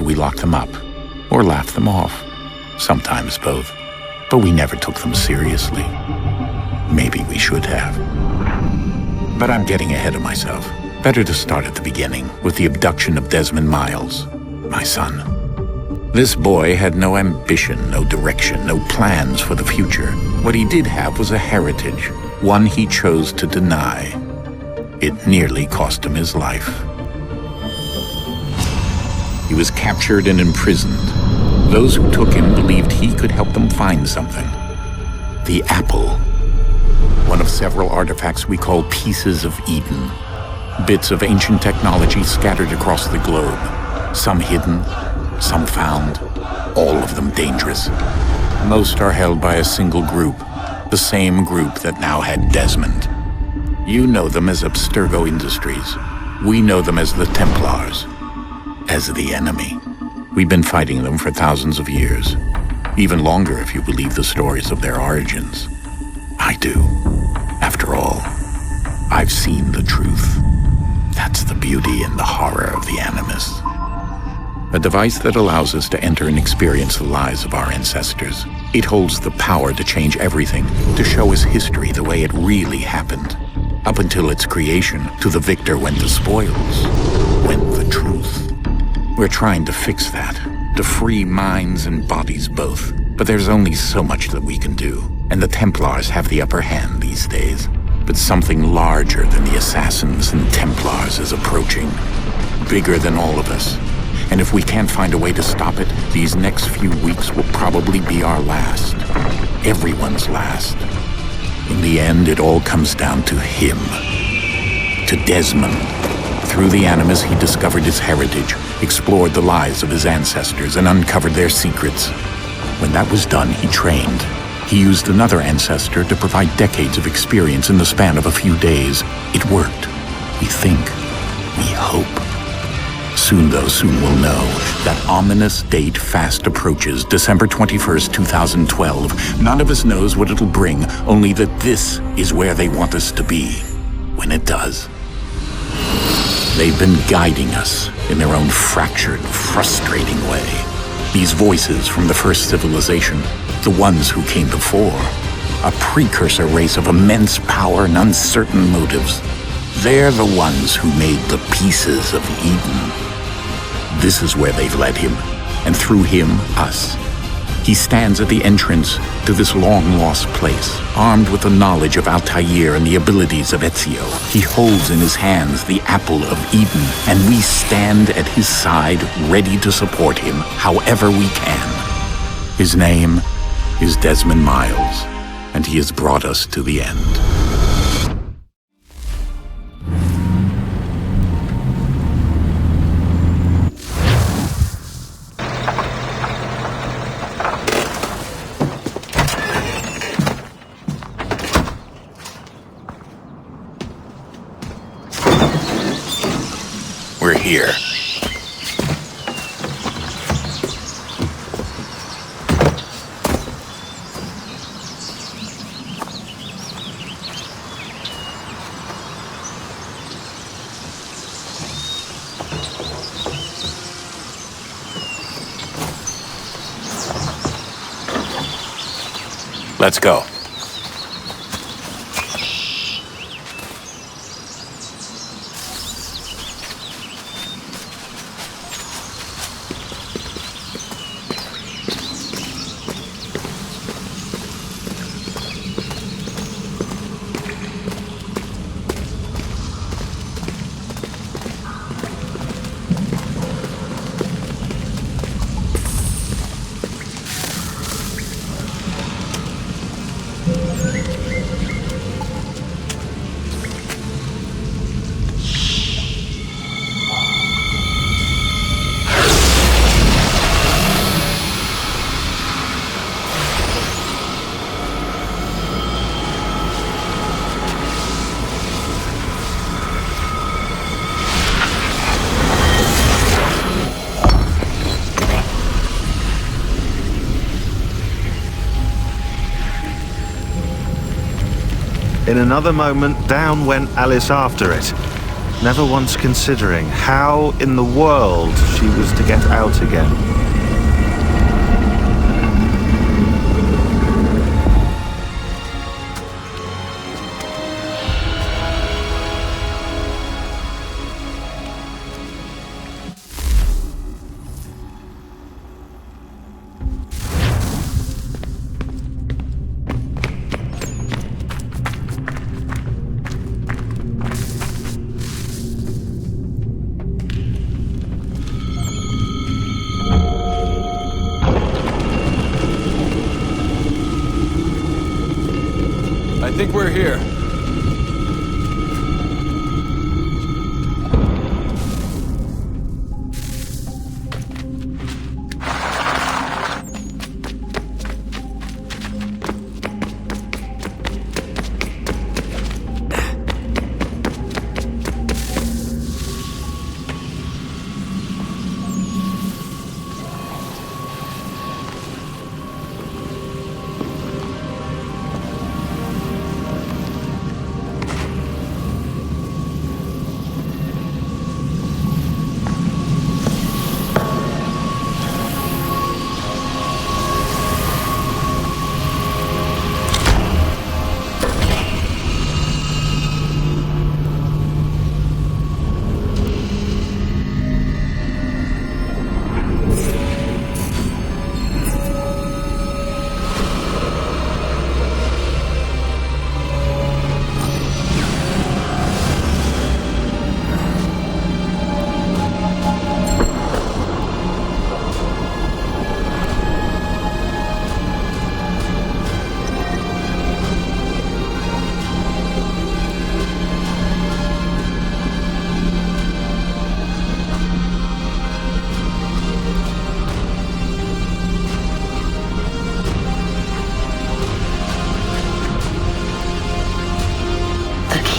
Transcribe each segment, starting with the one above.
failed, we locked them up, or laughed them off. Sometimes both. But we never took them seriously. Maybe we should have. But I'm getting ahead of myself. Better to start at the beginning, with the abduction of Desmond Miles, my son. This boy had no ambition, no direction, no plans for the future. What he did have was a heritage, one he chose to deny. It nearly cost him his life. He was captured and imprisoned. Those who took him believed he could help them find something. The apple. One of several artifacts we call pieces of Eden. Bits of ancient technology scattered across the globe. Some hidden, some found, all of them dangerous. Most are held by a single group, the same group that now had Desmond. You know them as Abstergo Industries. We know them as the Templars, as the enemy. We've been fighting them for thousands of years, even longer if you believe the stories of their origins. I do. After all, I've seen the truth. That's the beauty and the horror of the Animus. A device that allows us to enter and experience the lives of our ancestors. It holds the power to change everything, to show us history the way it really happened. Up until its creation, to the victor went the spoils, went the truth. We're trying to fix that, to free minds and bodies both. But there's only so much that we can do, and the Templars have the upper hand these days. But something larger than the Assassins and Templars is approaching, bigger than all of us. And if we can't find a way to stop it, these next few weeks will probably be our last. Everyone's last. In the end, it all comes down to him. To Desmond. Through the Animus, he discovered his heritage, explored the lives of his ancestors, and uncovered their secrets. When that was done, he trained. He used another ancestor to provide decades of experience in the span of a few days. It worked. We think. We hope. Soon we'll know. That ominous date fast approaches, December 21st, 2012. None of us knows what it'll bring, only that this is where they want us to be, when it does. They've been guiding us in their own fractured, frustrating way. These voices from the first civilization, the ones who came before, a precursor race of immense power and uncertain motives. They're the ones who made the pieces of Eden. This is where they've led him, and through him, us. He stands at the entrance to this long-lost place, armed with the knowledge of Altair and the abilities of Ezio. He holds in his hands the apple of Eden, and we stand at his side, ready to support him however we can. His name is Desmond Miles, and he has brought us to the end. We're here. Let's go. In another moment, down went Alice after it. never once considering how in the world she was to get out again. I think we're here.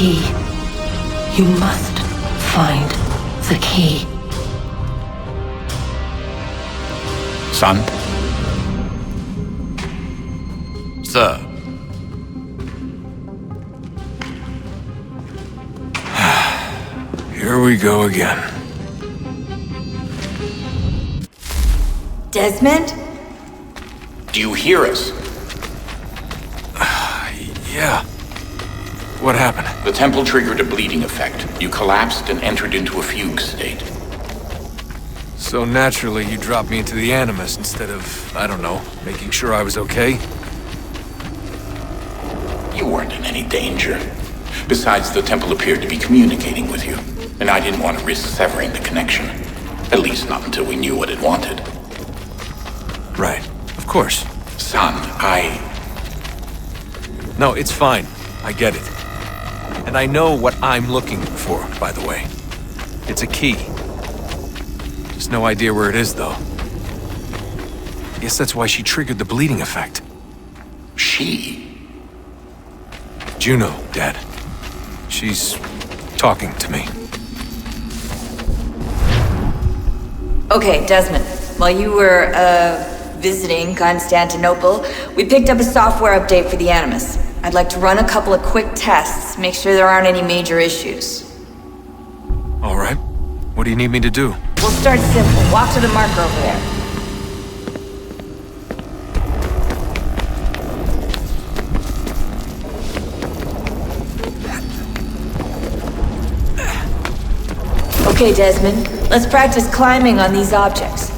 Key. You must find the key. Son? Sir. Here we go again. Desmond? Do you hear us? Yeah. What happened? The temple triggered a bleeding effect. You collapsed and entered into a fugue state. So naturally, you dropped me into the Animus instead of, I don't know, making sure I was okay? You weren't in any danger. Besides, the temple appeared to be communicating with you, and I didn't want to risk severing the connection. At least not until we knew what it wanted. Right. Of course. Son, No, it's fine. I get it. And I know what I'm looking for, by the way. It's a key. Just no idea where it is, though. Guess that's why she triggered the bleeding effect. She? Juno, Dad. She's talking to me. Okay, Desmond. While you were, visiting Constantinople, we picked up a software update for the Animus. I'd like to run a couple of quick tests, make sure there aren't any major issues. All right. What do you need me to do? We'll start simple. Walk to the marker over there. Okay, Desmond. Let's practice climbing on these objects.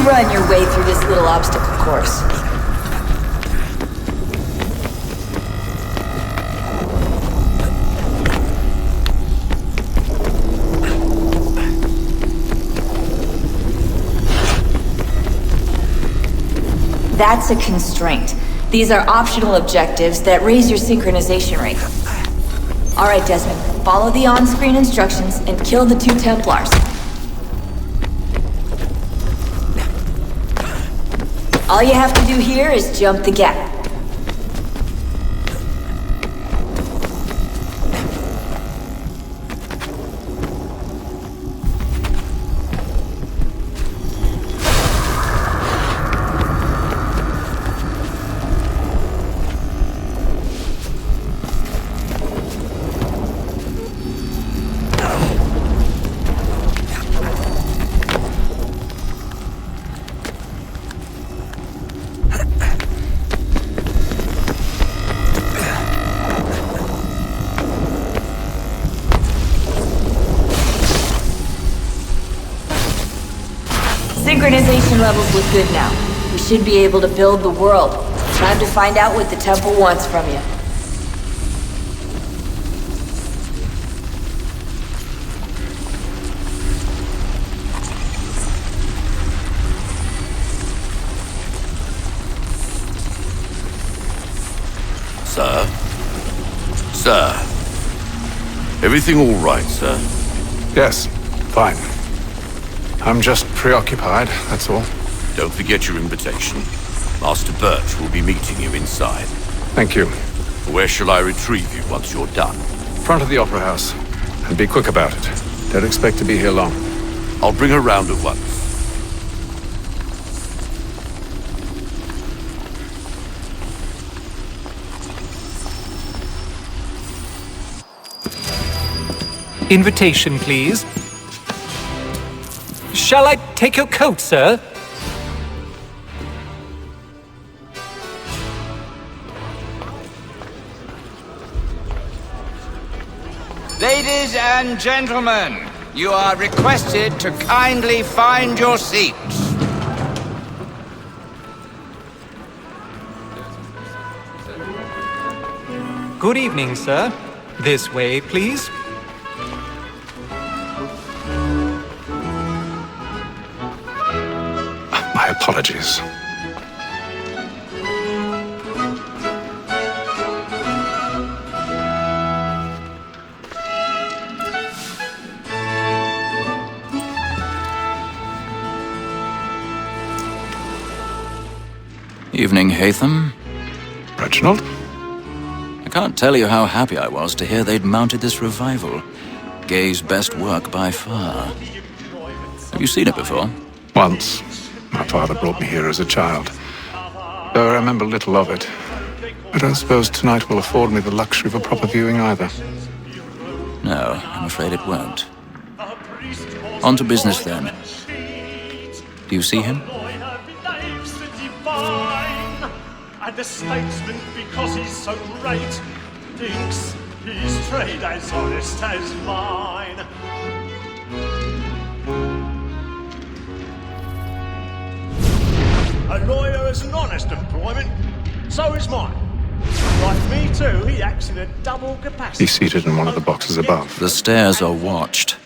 Run your way through this little obstacle course. That's a constraint. These are optional objectives that raise your synchronization rate. All right, Desmond, follow the on-screen instructions and kill the 2 Templars. All you have to do here is jump the gap. Synchronization levels look good now. We should be able to build the world. Time to find out what the temple wants from you. Sir? Sir? Everything all right, sir? Yes, fine. I'm just preoccupied, that's all. Don't forget your invitation. Master Birch will be meeting you inside. Thank you. Where shall I retrieve you once you're done? Front of the Opera House. And be quick about it. Don't expect to be here long. I'll bring her round at once. Invitation, please. Shall I take your coat, sir? Ladies and gentlemen, you are requested to kindly find your seats. Good evening, sir. This way, please. My apologies. Evening, Hatham. Reginald? I can't tell you how happy I was to hear they'd mounted this revival. Gay's best work by far. Have you seen it before? Once. My father brought me here as a child. Though I remember little of it. I don't suppose tonight will afford me the luxury of a proper viewing either. No, I'm afraid it won't. On to business then. Do you see him? And the statesman, because he's so great, thinks his trade as honest as mine. A lawyer is an honest employment, so is mine. Like me too, he acts in a double capacity. He's seated in one of the boxes above. The stairs are watched.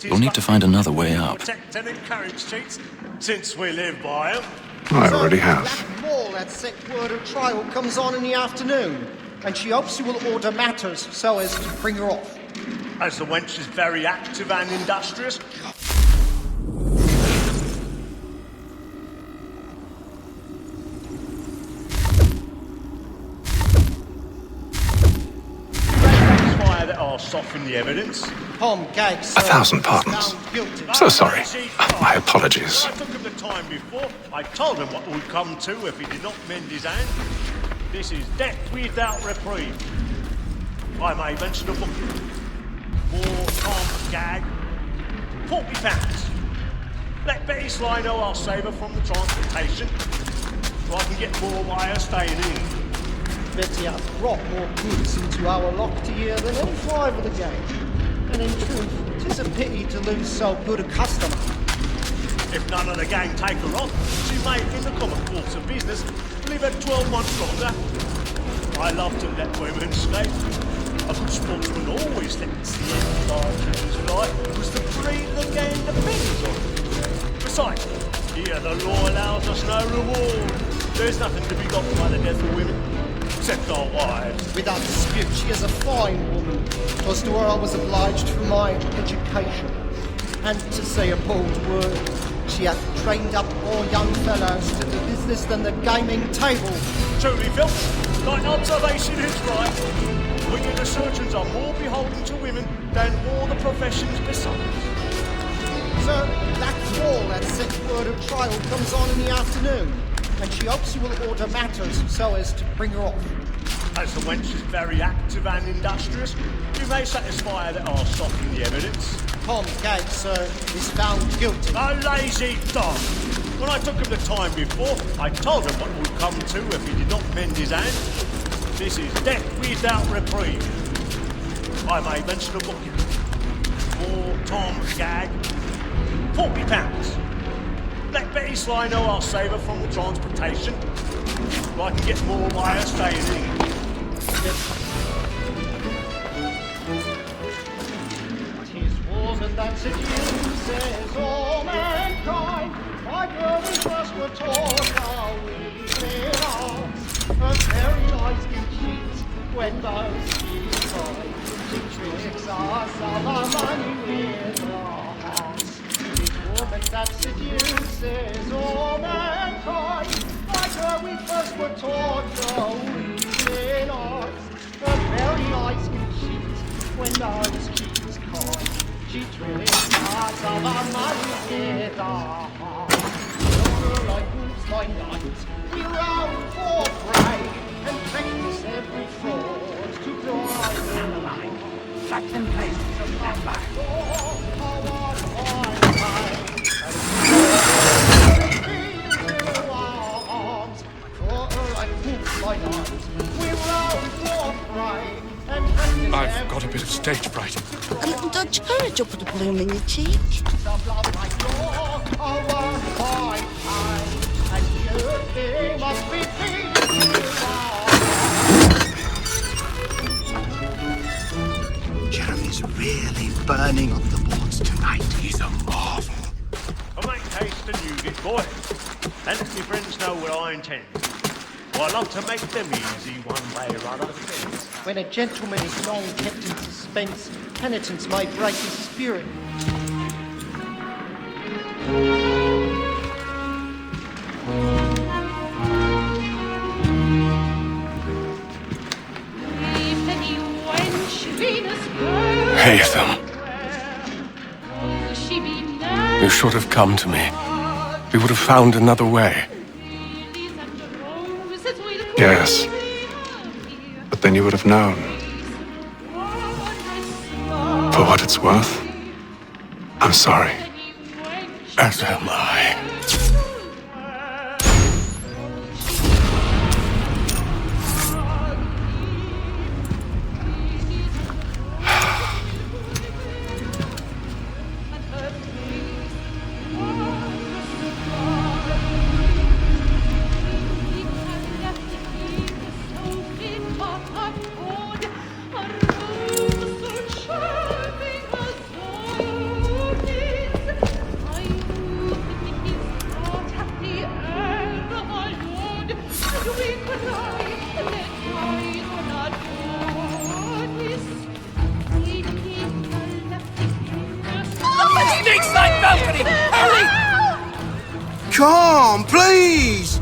We'll need to find another way up. Protect and encourage cheats, since we live by them. I already have. That sick word of trial comes on in the afternoon, and she hopes you will order matters so as to bring her off. As the wench is very active and industrious. That I'll soften the evidence. Tom Gagg, sir. 1,000 pardons. So sorry. My apologies. I took him the time before. I told him what would come to if he did not mend his hand. This is death without reprieve. I may mention a book. More Tom Gagg. £40. Let Betty Sly know I'll save her from the transportation, so I can get more by her staying in. Betty has brought more goods into our locked year than any drive of the game. And in truth, 'tis a pity to lose so good a customer. If none of the gang take her on, she may, in the common course of business, live her 12 months longer. I love to let women escape. A good sportsman always lets the end larger in his life, was the breed the game depends on. Besides, here the law allows us no reward. There's nothing to be got by the death of women. Except our wives. Without dispute, she is a fine woman. As to her I was obliged for my education. And to say a bold word, She hath trained up more young fellows to the business than the gaming table. Truly, Phil, thine observation is right. We the surgeons are more beholden to women than all the professions besides. Sir, that wall that set word of trial comes on in the afternoon, and she hopes you will order matters so as to bring her off. As the wench is very active and industrious, you may satisfy her that I'll soften the evidence. Tom Gag, sir, is found guilty. A lazy dog! When I took him the time before, I told him what would come to if he did not mend his hand. This is death without reprieve. I made mention of booking. For Tom Gag, £40. Let Betty Sly know I'll save her from the transportation. So I can get more by her staying in. Tis wars and that seduces all mankind. My girl, we first were taught how we live on. Her very eyes can cheat when those cheats find. She tricks us of our money with her hearts. Tis woman that seduces all mankind. My girl, we first were taught how we live on. Her very eyes can cheat when those cheats can't. She tricks us of our money with her hearts. Like wolves by night, we round for prey and practice every fraud to drive them away. Shut them places and stand back. I've got a bit of stage fright. A little Dodge courage will put a bloom in your cheek. Jeremy's really burning up the boards tonight. He's a marvel. I make haste and use it, boy. And let me friends know what I intend. I love to make them easy one way or other. When a gentleman is long kept in suspense, penitence may break his spirit. Haytham. You should have come to me. We would have found another way. Yes. But then you would have known. For what it's worth, I'm sorry. As am I. Come, please!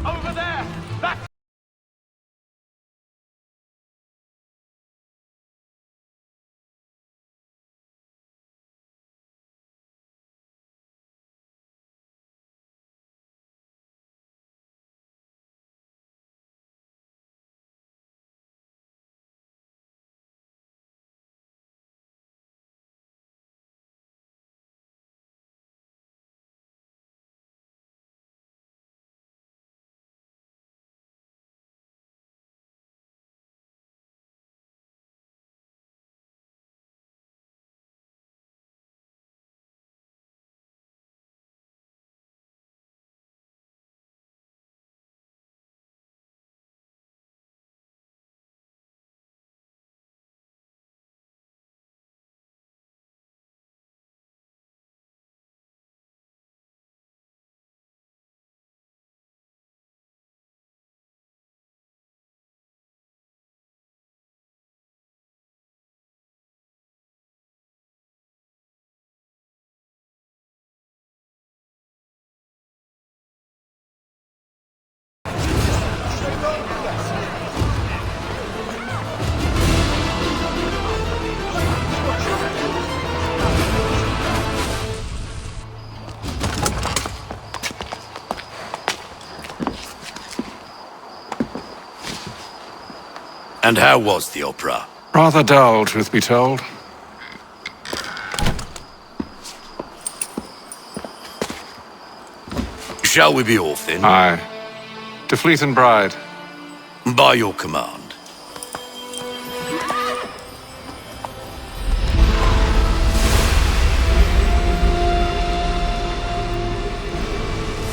And how was the opera? Rather dull, truth be told. Shall we be off then? Aye. To Fleet and Bride. By your command.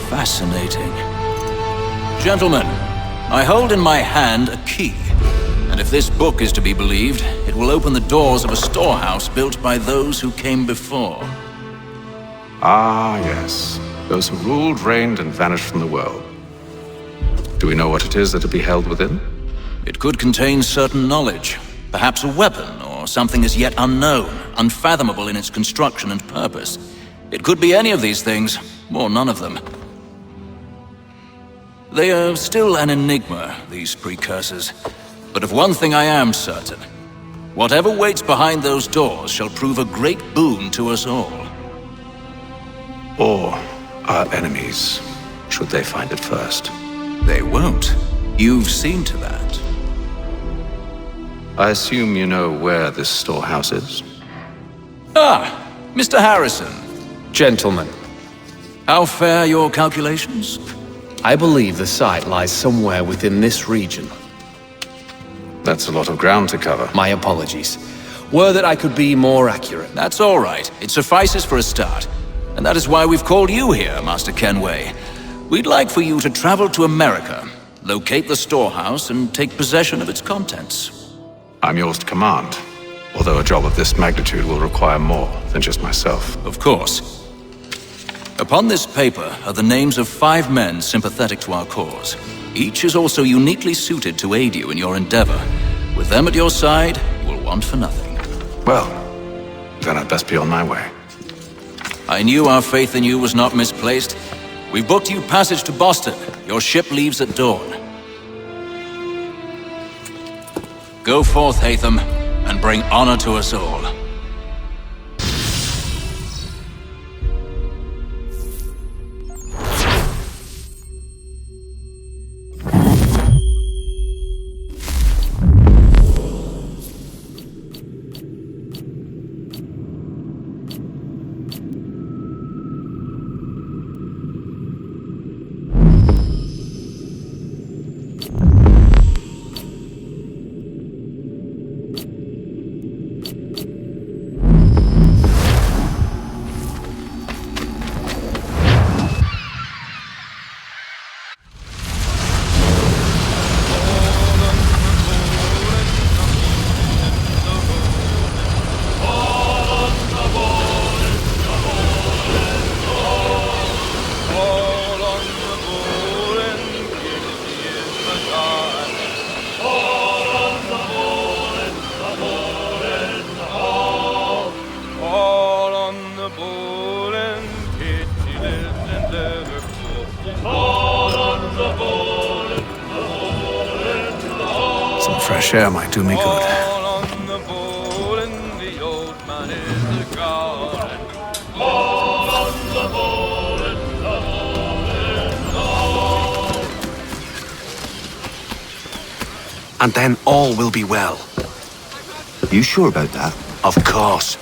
Fascinating. Gentlemen, I hold in my hand a key. And if this book is to be believed, it will open the doors of a storehouse built by those who came before. Ah, yes. Those who ruled, reigned, and vanished from the world. Do we know what it is that will be held within? It could contain certain knowledge. Perhaps a weapon, or something as yet unknown, unfathomable in its construction and purpose. It could be any of these things, or none of them. They are still an enigma, these precursors. But of one thing I am certain. Whatever waits behind those doors shall prove a great boon to us all. Or our enemies, should they find it first. They won't. You've seen to that. I assume you know where this storehouse is? Ah, Mr. Harrison. Gentlemen. How fare your calculations? I believe the site lies somewhere within this region. That's a lot of ground to cover. My apologies. Were that I could be more accurate. That's all right. It suffices for a start. And that is why we've called you here, Master Kenway. We'd like for you to travel to America, locate the storehouse, and take possession of its contents. I'm yours to command, although a job of this magnitude will require more than just myself. Of course. Upon this paper are the names of 5 men sympathetic to our cause. Each is also uniquely suited to aid you in your endeavor. With them at your side, you will want for nothing. Well, then I'd best be on my way. I knew our faith in you was not misplaced. We've booked you passage to Boston. Your ship leaves at dawn. Go forth, Hatham, and bring honor to us all. Some fresh air might do me good. And then all will be well. You sure about that? Of course.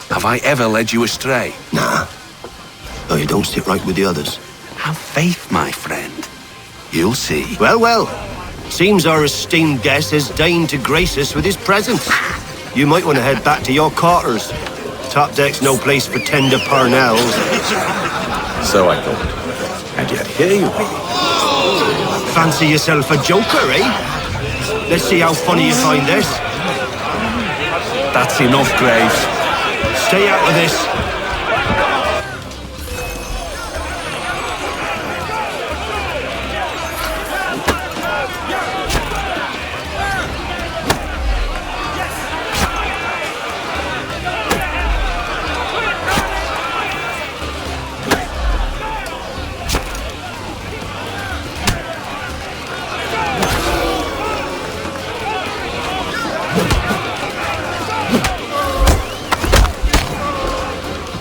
Have I ever led you astray? Nah. No, you don't sit right with the others. Have faith, my friend. You'll see. Well, well. Seems our esteemed guest has deigned to grace us with his presence. You might want to head back to your quarters. Top deck's no place for tender parnells. So I thought. And yet here you are. Fancy yourself a joker, eh? Let's see how funny you find this. That's enough, Graves. Stay out of this.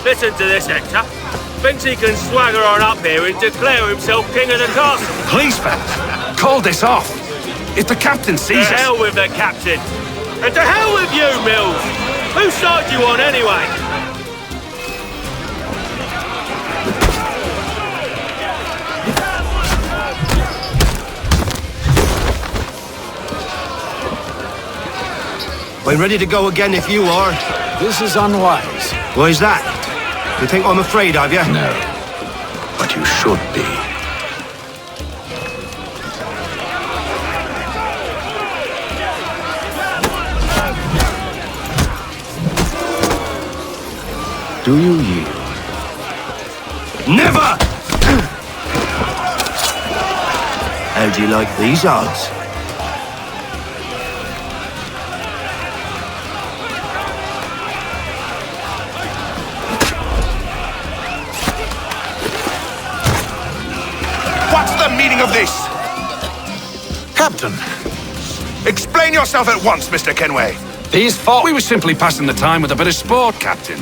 Listen to this, Hector. Thinks he can swagger on up here and declare himself king of the castle. Please, fellas, call this off. If the captain sees us... To hell with the captain. And to hell with you, Mills. Whose side you on, anyway? I'm ready to go again if you are. This is unwise. Why is that? You think I'm afraid of you? No, but you should be. Do you yield? Never! How do you like these odds? What's the meaning of this? Captain, Explain yourself at once, Mr. Kenway. we were simply passing the time with a bit of sport, Captain.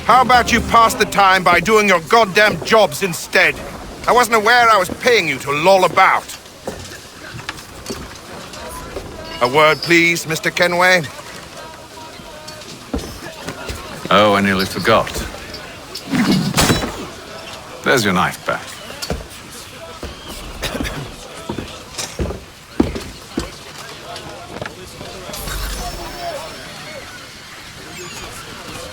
How about you pass the time by doing your goddamn jobs instead? I wasn't aware I was paying you to loll about. A word, please, Mr. Kenway. Oh, I nearly forgot. There's your knife back.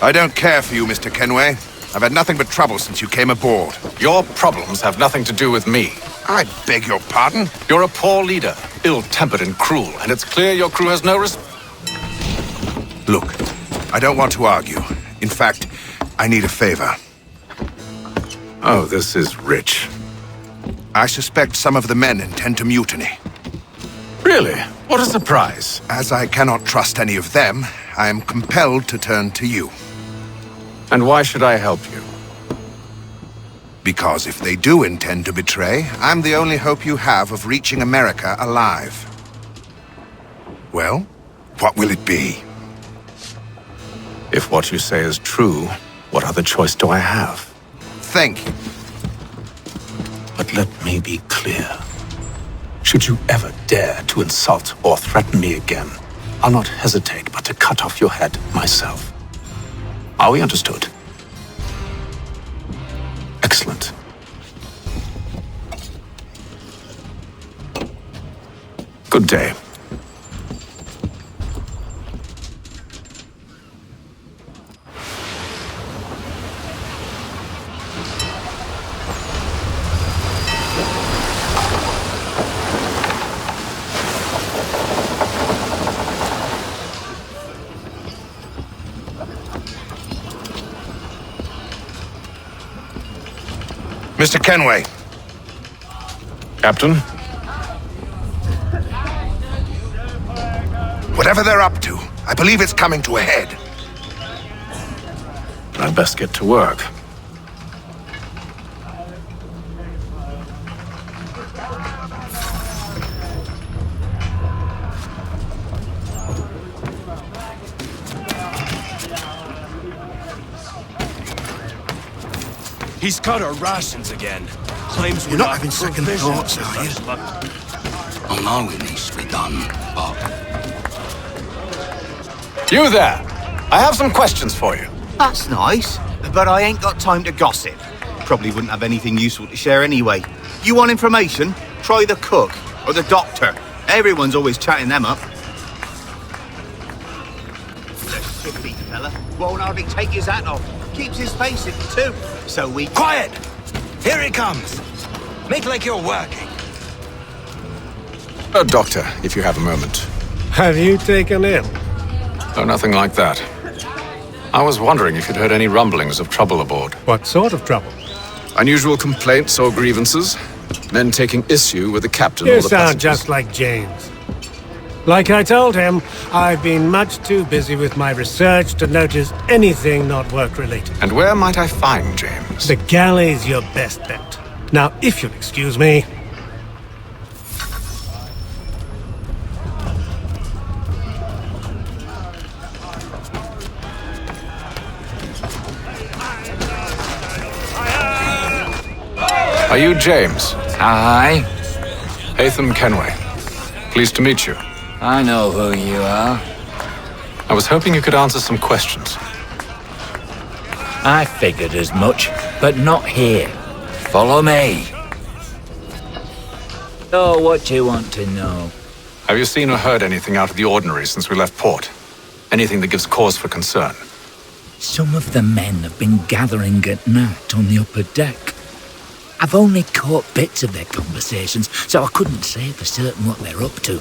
I don't care for you, Mr. Kenway. I've had nothing but trouble since you came aboard. Your problems have nothing to do with me. I beg your pardon? You're a poor leader, ill-tempered and cruel, and it's clear your crew has no Look, I don't want to argue. In fact, I need a favor. Oh, this is rich. I suspect some of the men intend to mutiny. Really? What a surprise. As I cannot trust any of them, I am compelled to turn to you. And why should I help you? Because if they do intend to betray, I'm the only hope you have of reaching America alive. Well, what will it be? If what you say is true, what other choice do I have? Thank you. But let me be clear. Should you ever dare to insult or threaten me again, I'll not hesitate but to cut off your head myself. Are we understood? Excellent. Good day. Mr. Kenway. Captain? Whatever they're up to, I believe it's coming to a head. I'd best get to work. He's cut our rations again. Claims You're not having second thoughts, are you? I know it needs to be done, but... You there! I have some questions for you. That's nice, but I ain't got time to gossip. Probably wouldn't have anything useful to share anyway. You want information? Try the cook or the doctor. Everyone's always chatting them up. The shifty fella won't hardly take his hat off. Keeps his face in too. So we... Quiet! Here he comes. Make like you're working. Doctor, if you have a moment. Have you taken ill? Oh, nothing like that. I was wondering if you'd heard any rumblings of trouble aboard. What sort of trouble? Unusual complaints or grievances? Men taking issue with the captain You or the sound passengers? just like James. Like I told him, I've been much too busy with my research to notice anything not work-related. And where might I find James? The galley's your best bet. Now, if you'll excuse me... Are you James? Aye. Hatham Kenway. Pleased to meet you. I know who you are. I was hoping you could answer some questions. I figured as much, but not here. Follow me. So what you want to know? Have you seen or heard anything out of the ordinary since we left port? Anything that gives cause for concern? Some of the men have been gathering at night on the upper deck. I've only caught bits of their conversations, so I couldn't say for certain what they're up to.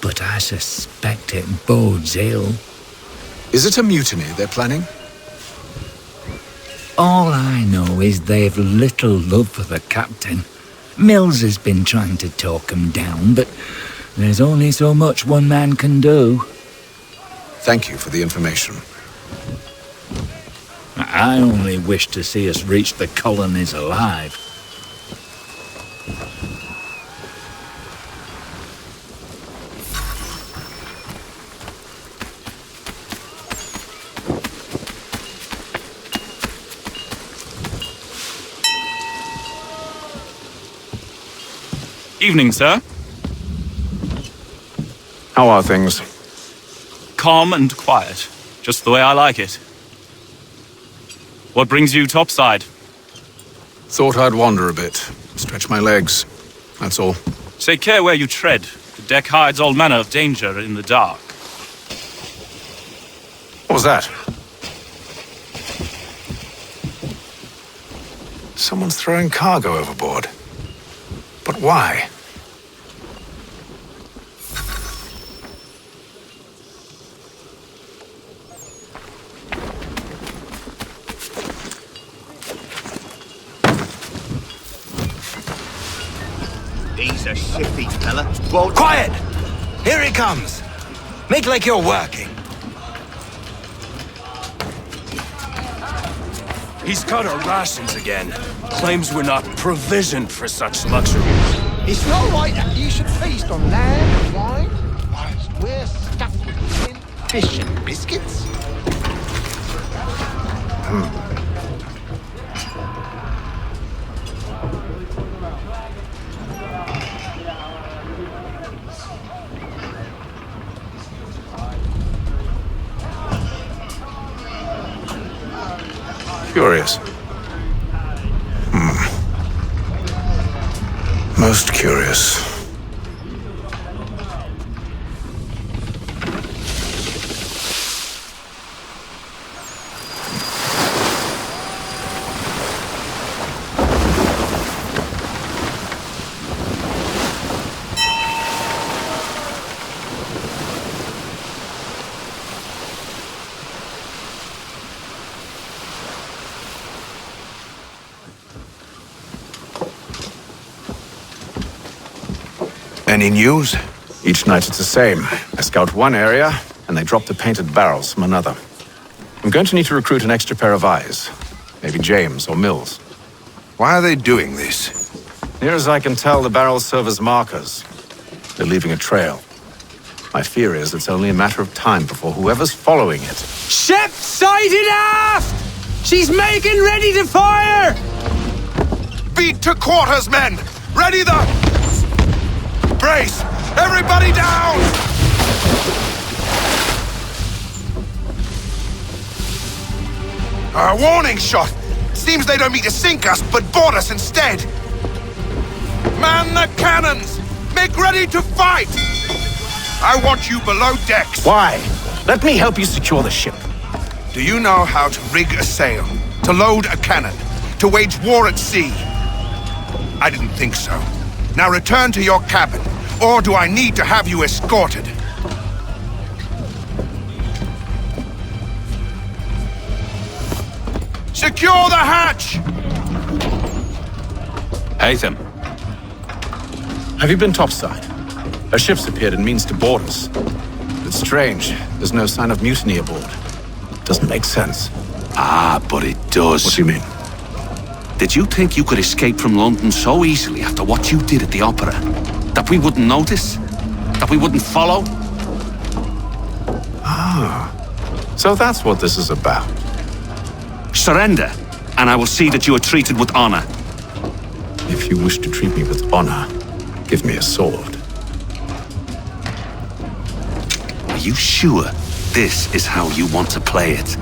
But I suspect it bodes ill. Is it a mutiny they're planning? All I know is they've little love for the captain. Mills has been trying to talk him down, but there's only so much one man can do. Thank you for the information. I only wish to see us reach the colonies alive. Evening, sir. How are things? Calm and quiet. Just the way I like it. What brings you topside? Thought I'd wander a bit. Stretch my legs. That's all. Take care where you tread. The deck hides all manner of danger in the dark. What was that? Someone's throwing cargo overboard. But why? He's a shifty fella. Well, quiet! Here he comes. Make like you're working. He's cut our rations again. Claims we're not provisioned for such luxuries. It's not right that you should feast on lamb and wine, whilst we're stuffed with tin, fish and biscuits. Curious. Most curious. Any news? Each night it's the same. I scout one area, and they drop the painted barrels from another. I'm going to need to recruit an extra pair of eyes. Maybe James or Mills. Why are they doing this? Near as I can tell, the barrels serve as markers. They're leaving a trail. My fear is it's only a matter of time before whoever's following it... Ship sighted aft! She's making ready to fire! Beat to quarters, men! Ready the... Brace! Everybody down! A warning shot! Seems they don't mean to sink us, but board us instead! Man the cannons! Make ready to fight! I want you below decks! Why? Let me help you secure the ship. Do you know how to rig a sail? To load a cannon? To wage war at sea? I didn't think so. Now return to your cabin, or do I need to have you escorted? Secure the hatch! Hatham. Have you been topside? A ship's appeared and means to board us. It's strange. There's no sign of mutiny aboard. Doesn't make sense. Ah, but it does. What do you mean? Did you think you could escape from London so easily after what you did at the opera? That we wouldn't notice? That we wouldn't follow? Ah. So that's what this is about. Surrender, and I will see that you are treated with honor. If you wish to treat me with honor, give me a sword. Are you sure this is how you want to play it?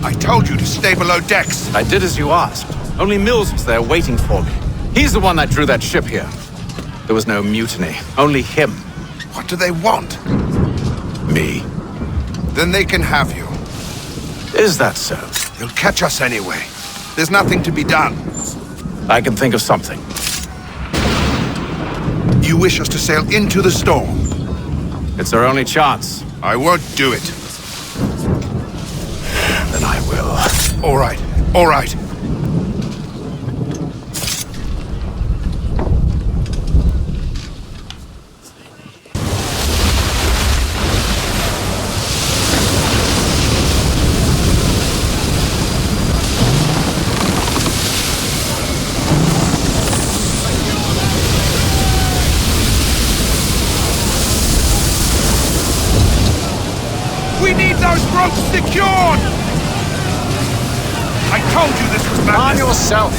I told you to stay below decks. I did as you asked. Only Mills was there waiting for me. He's the one that drew that ship here. There was no mutiny, only him. What do they want? Me. Then they can have you. Is that so? They'll catch us anyway. There's nothing to be done. I can think of something. You wish us to sail into the storm? It's our only chance. I won't do it. Then I will. All right, all right. We need those ropes secured! I told you this was madness! On yourself!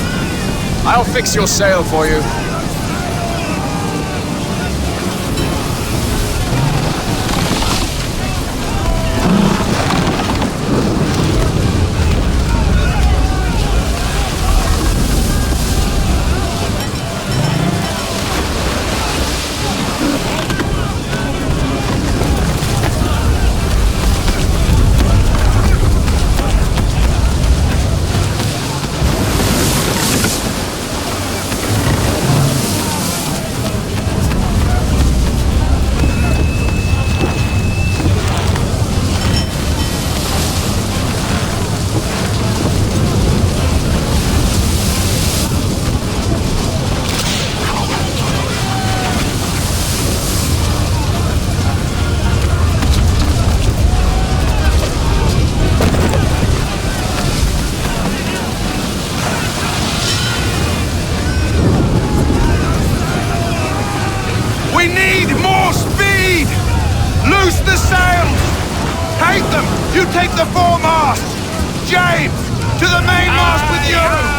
I'll fix your sail for you. We need more speed! Loose the sails! Take them! You take the foremast! James! To the mainmast with you!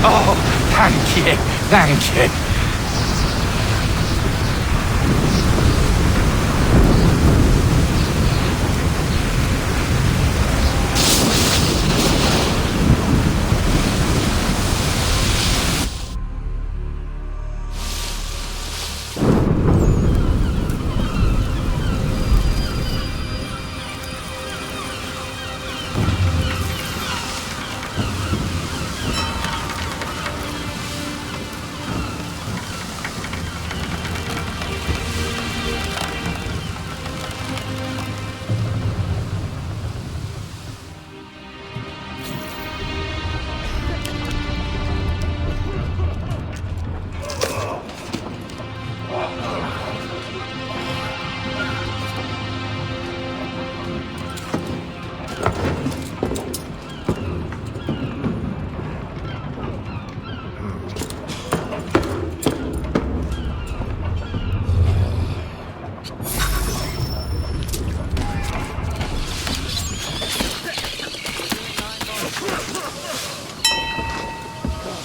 Oh, thank you, thank you.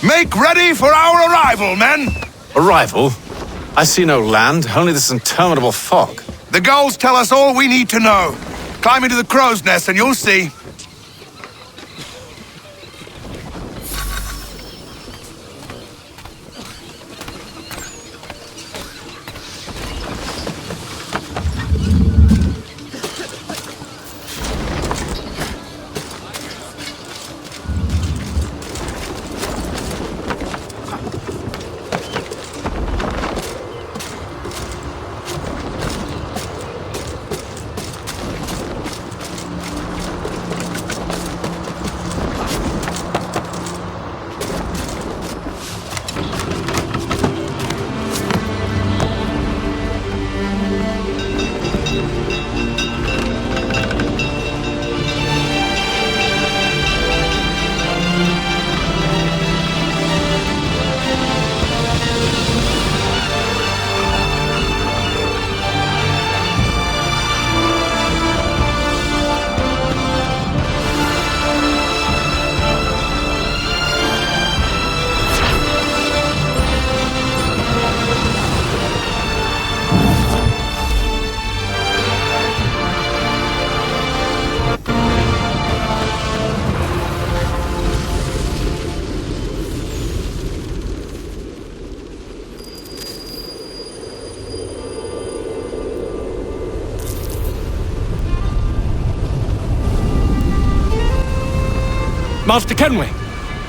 Make ready for our arrival, men! Arrival? I see no land, only this interminable fog. The gulls tell us all we need to know. Climb into the crow's nest and you'll see. Master Kenway!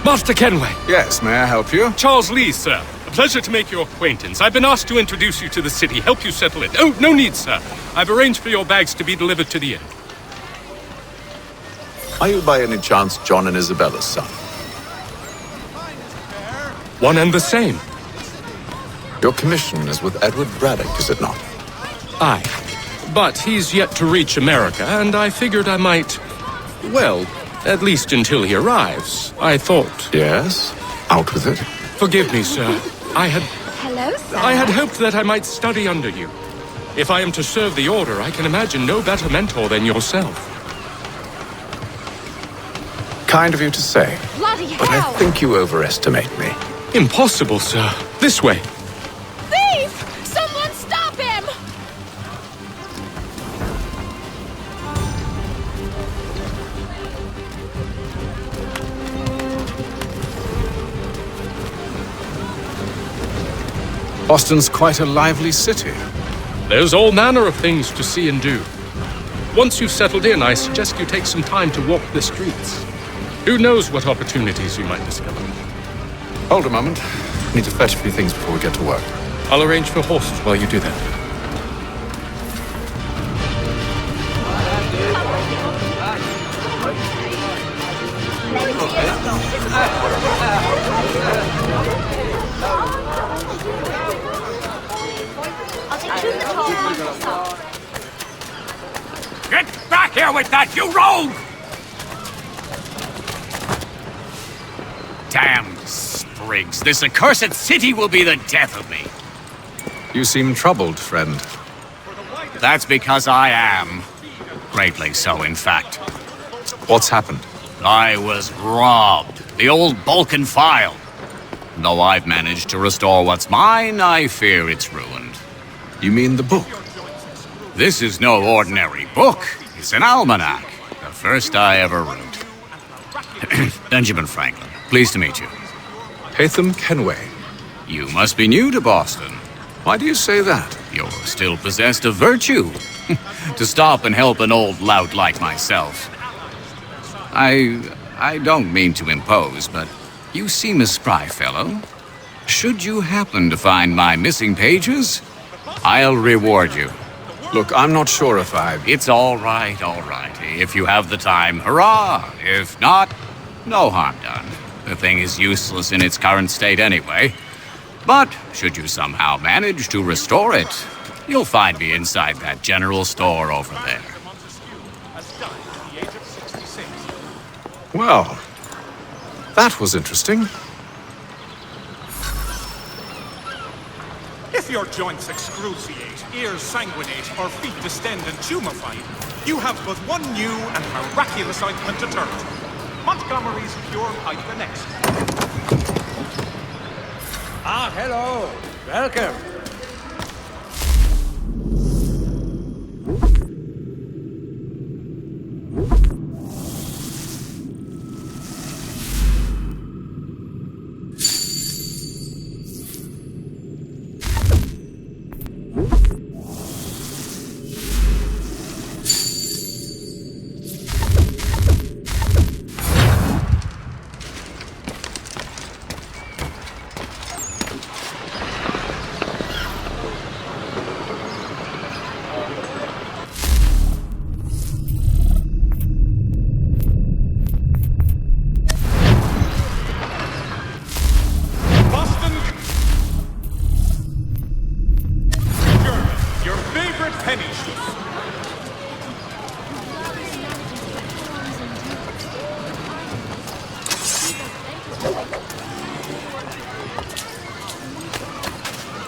Master Kenway! Yes, may I help you? Charles Lee, sir. A pleasure to make your acquaintance. I've been asked to introduce you to the city, help you settle it. Oh, no need, sir. I've arranged for your bags to be delivered to the inn. Are you by any chance John and Isabella's son? One and the same. Your commission is with Edward Braddock, is it not? Aye. But he's yet to reach America, and I figured I might... well, at least until he arrives, I thought. Yes? Out with it. Forgive me, sir. Hello, sir. I had hoped that I might study under you. If I am to serve the Order, I can imagine no better mentor than yourself. Kind of you to say. Bloody But I hell! think you overestimate me. Impossible, sir. This way. Thief! Someone stop him! Boston's quite a lively city. There's all manner of things to see and do. Once you've settled in, I suggest you take some time to walk the streets. Who knows what opportunities you might discover. Hold a moment. I need to fetch a few things before we get to work. I'll arrange for horses while you do that. Get back here with that, you rogue! Damn sprigs. This accursed city will be the death of me. You seem troubled, friend. That's because I am. Greatly so, in fact. What's happened? I was robbed. The old Balkan file. Though I've managed to restore what's mine, I fear it's ruined. You mean the book? This is no ordinary book. It's an almanac. The first I ever wrote. Benjamin Franklin, pleased to meet you. Haytham Kenway. You must be new to Boston. Why do you say that? You're still possessed of virtue. To stop and help an old lout like myself. I don't mean to impose, but you seem a spry fellow. Should you happen to find my missing pages, I'll reward you. Look, I'm not sure if It's all right, all right. If you have the time, hurrah! If not, no harm done. The thing is useless in its current state anyway. But should you somehow manage to restore it, you'll find me inside that general store over there. Well, that was interesting. If your joints excruciate, ears sanguinate, or feet distend and tumefy, you have but one new and miraculous ointment to turn to. Montgomery's Pure Pipe the Next. Ah, hello. Welcome.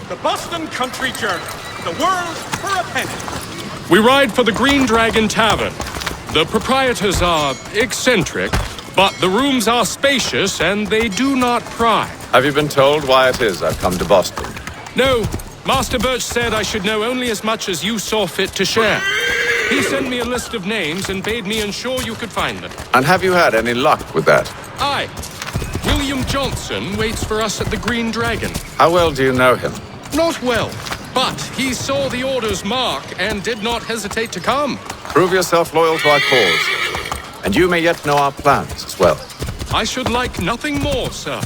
The Boston Country Journal. The world for a penny. We ride for the Green Dragon Tavern. The proprietors are eccentric, but the rooms are spacious and they do not pry. Have you been told why it is I've come to Boston? No. Master Birch said I should know only as much as you saw fit to share. He sent me a list of names and bade me ensure you could find them. And have you had any luck with that? Aye. William Johnson waits for us at the Green Dragon. How well do you know him? Not well, but he saw the order's mark and did not hesitate to come. Prove yourself loyal to our cause, and you may yet know our plans as well. I should like nothing more, sir.